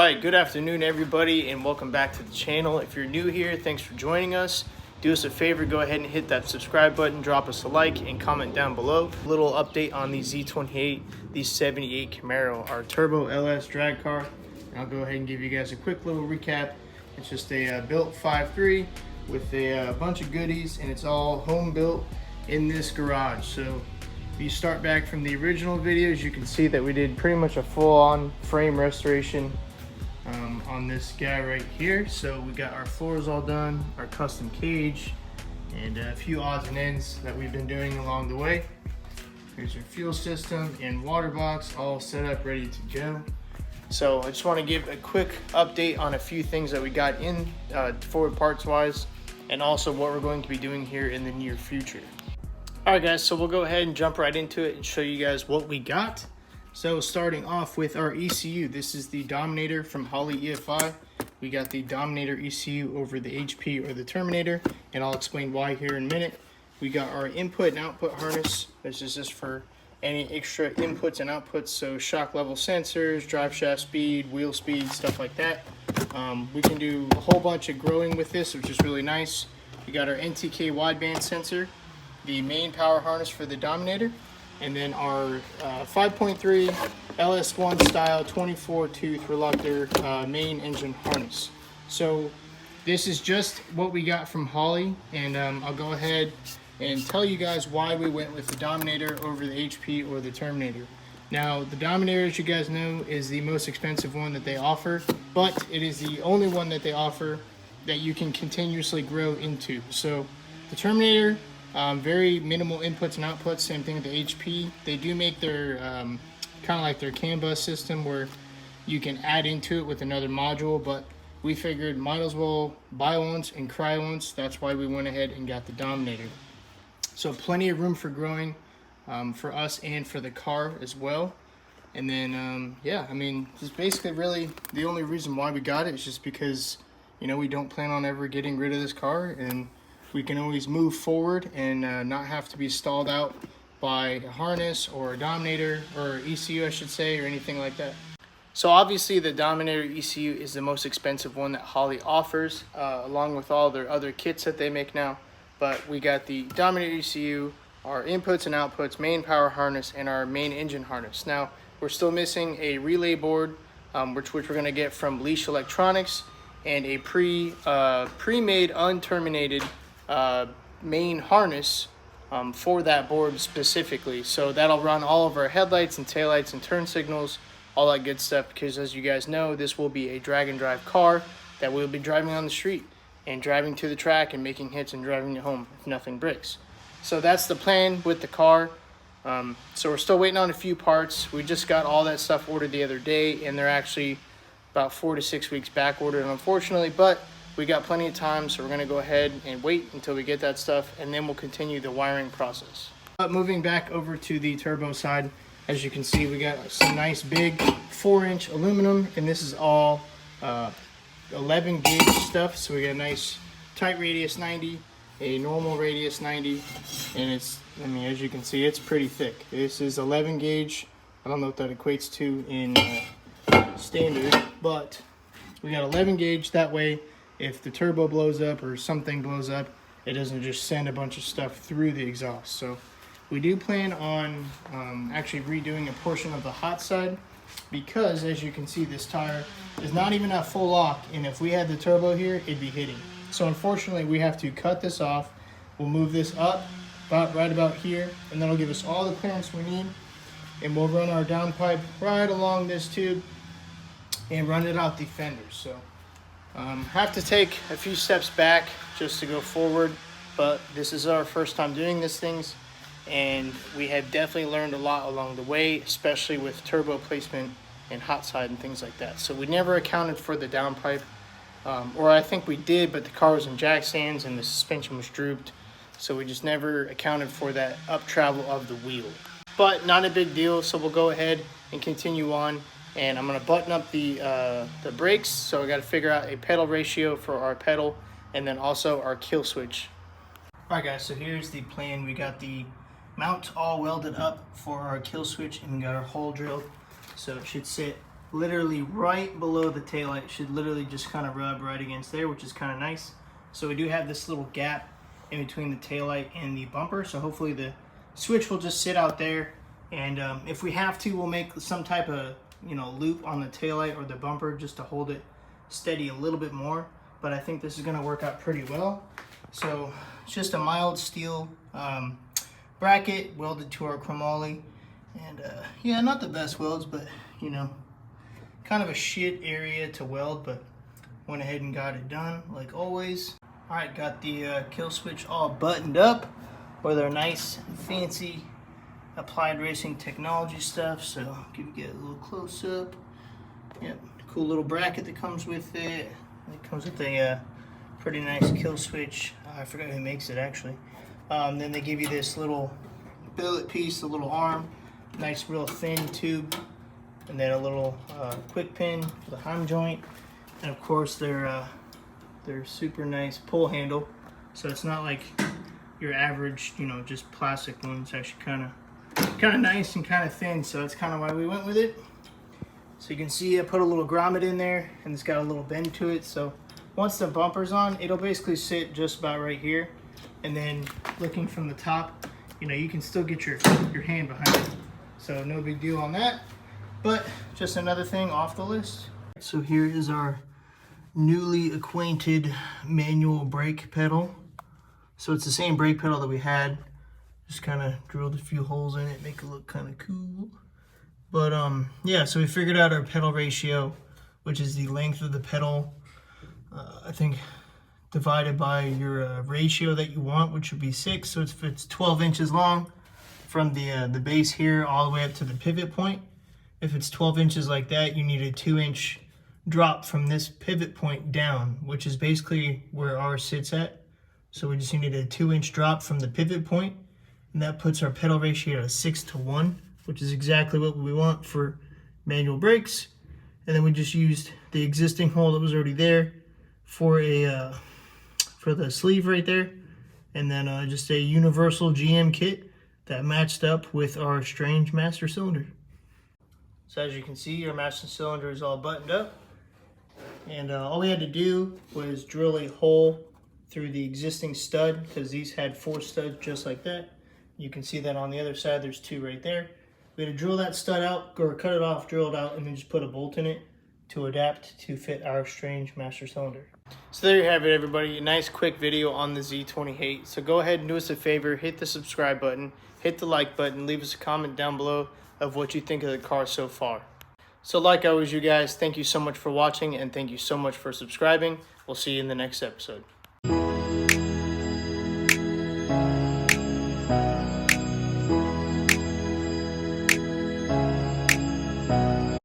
right, good afternoon everybody, and welcome back to the channel. If you're new here, thanks for joining us. Do us a favor, go ahead and hit that subscribe button, drop us a like, and comment down below. A little update on the Z2H8, the 78 Camaro, our turbo LS drag car. And I'll go ahead and give you guys a quick little recap. It's just a built 5.3 with a bunch of goodies, and it's all home built in this garage. So if you start back from the original videos, you can see that we did pretty much a full-on frame restoration on this guy right here. So we got our floors all done, our custom cage, and a few odds and ends that we've been doing along the way. Here's our fuel system and water box all set up, ready to go. So I just want to give a quick update on a few things that we got in forward parts wise, and also what we're going to be doing here in the near future. Alright guys, so we'll go ahead and jump right into it and show you guys what we got. So starting off with our ECU, this is the Dominator from Holley EFI. We got the Dominator ECU over the HP or the Terminator, and I'll explain why here in a minute. We got our input and output harness. This is just for any extra inputs and outputs, so shock level sensors, drive shaft speed, wheel speed, stuff like that. We can do a whole bunch of growing with this, which is really nice. We got our NTK wideband sensor, the main power harness for the Dominator, and then our 5.3 LS1 style 24 tooth reluctor main engine harness. So this is just what we got from Holley, and I'll go ahead and tell you guys why we went with the Dominator over the HP or the Terminator. Now the Dominator, as you guys know, is the most expensive one that they offer, but it is the only one that they offer that you can continuously grow into. So the Terminator, very minimal inputs and outputs, same thing with the HP. They do make their kind of like their CAN bus system where you can add into it with another module, but we figured might as well buy once and cry once. That's why we went ahead and got the Dominator. So plenty of room for growing for us and for the car as well. And then yeah, I mean, just basically really the only reason why we got it is just because, you know, we don't plan on ever getting rid of this car, and we can always move forward and not have to be stalled out by a harness or a Dominator, or ECU I should say, or anything like that. So obviously the Dominator ECU is the most expensive one that Holley offers, along with all their other kits that they make now. But we got the Dominator ECU, our inputs and outputs, main power harness, and our main engine harness. Now we're still missing a relay board, which we're going to get from Leash Electronics, and a pre-made unterminated main harness for that board specifically. So that'll run all of our headlights and taillights and turn signals, all that good stuff, because as you guys know, this will be a drag and drive car that we'll be driving on the street and driving to the track and making hits and driving it home if nothing breaks. So that's the plan with the car. So we're still waiting on a few parts. We just got all that stuff ordered the other day, and they're actually about 4 to 6 weeks back ordered, unfortunately, but we got plenty of time, so we're going to go ahead and wait until we get that stuff, and then we'll continue the wiring process. But moving back over to the turbo side, as you can see, we got some nice big 4-inch aluminum, and this is all 11 gauge stuff. So we got a nice tight radius 90, a normal radius 90, and it's, I mean, as you can see, it's pretty thick. This is 11 gauge. I don't know what that equates to in standard, but we got 11 gauge. That way, if the turbo blows up or something blows up, it doesn't just send a bunch of stuff through the exhaust. So we do plan on actually redoing a portion of the hot side, because as you can see, this tire is not even at full lock, and if we had the turbo here, it'd be hitting. So unfortunately, we have to cut this off. We'll move this up right about here, and that'll give us all the clearance we need, and we'll run our downpipe right along this tube and run it out the fenders. So have to take a few steps back just to go forward, but this is our first time doing these things, and we have definitely learned a lot along the way, especially with turbo placement and hot side and things like that. So we never accounted for the downpipe, or I think we did, but the car was in jack stands and the suspension was drooped, so we just never accounted for that up travel of the wheel. But not a big deal, so we'll go ahead and continue on. And I'm going to button up the brakes, so I got to figure out a pedal ratio for our pedal, and then also our kill switch. Alright guys, so here's the plan. We got the mount all welded up for our kill switch, and we got our hole drilled, so it should sit literally right below the taillight. Should literally just kind of rub right against there, which is kind of nice. So we do have this little gap in between the taillight and the bumper, so hopefully the switch will just sit out there, and if we have to, we'll make some type of, you know, loop on the taillight or the bumper just to hold it steady a little bit more. But I think this is going to work out pretty well. So it's just a mild steel bracket welded to our chromoly, and yeah, not the best welds, but you know, kind of a shit area to weld, but went ahead and got it done like always. All right, got the kill switch all buttoned up with our nice fancy Applied Racing Technology stuff. So I'll give you a little close up. Yep, cool little bracket that comes with it. It comes with a pretty nice kill switch. I forgot who makes it actually. Then they give you this little billet piece, a little arm, nice real thin tube, and then a little quick pin for the heim joint, and of course their super nice pull handle. So it's not like your average, you know, just plastic one. It's actually kind of nice and kind of thin, so that's kind of why we went with it. So you can see I put a little grommet in there, and it's got a little bend to it. So once the bumper's on, it'll basically sit just about right here. And then looking from the top, you know, you can still get your hand behind it. So no big deal on that. But just another thing off the list. So here is our newly acquainted manual brake pedal. So it's the same brake pedal that we had. Just kind of drilled a few holes in it, make it look kind of cool. But yeah, so we figured out our pedal ratio, which is the length of the pedal, I think, divided by your ratio that you want, which would be 6. So it's 12 inches long from the base here all the way up to the pivot point. If it's 12 inches like that, you need a 2-inch drop from this pivot point down, which is basically where ours sits at. So we just needed a 2-inch drop from the pivot point, and that puts our pedal ratio at 6:1, which is exactly what we want for manual brakes. And then we just used the existing hole that was already there for the sleeve right there, and then just a universal GM kit that matched up with our strange master cylinder. So as you can see, our master cylinder is all buttoned up, and all we had to do was drill a hole through the existing stud, because these had 4 studs just like that. You can see that on the other side there's 2 right there. We had to drill that stud out, or cut it off, drill it out, and then just put a bolt in it to adapt to fit our strange master cylinder. So there you have it, everybody. A nice quick video on the Z2H8. So go ahead and do us a favor, hit the subscribe button, hit the like button, leave us a comment down below of what you think of the car so far. So like always, you guys, thank you so much for watching, and thank you so much for subscribing. We'll see you in the next episode.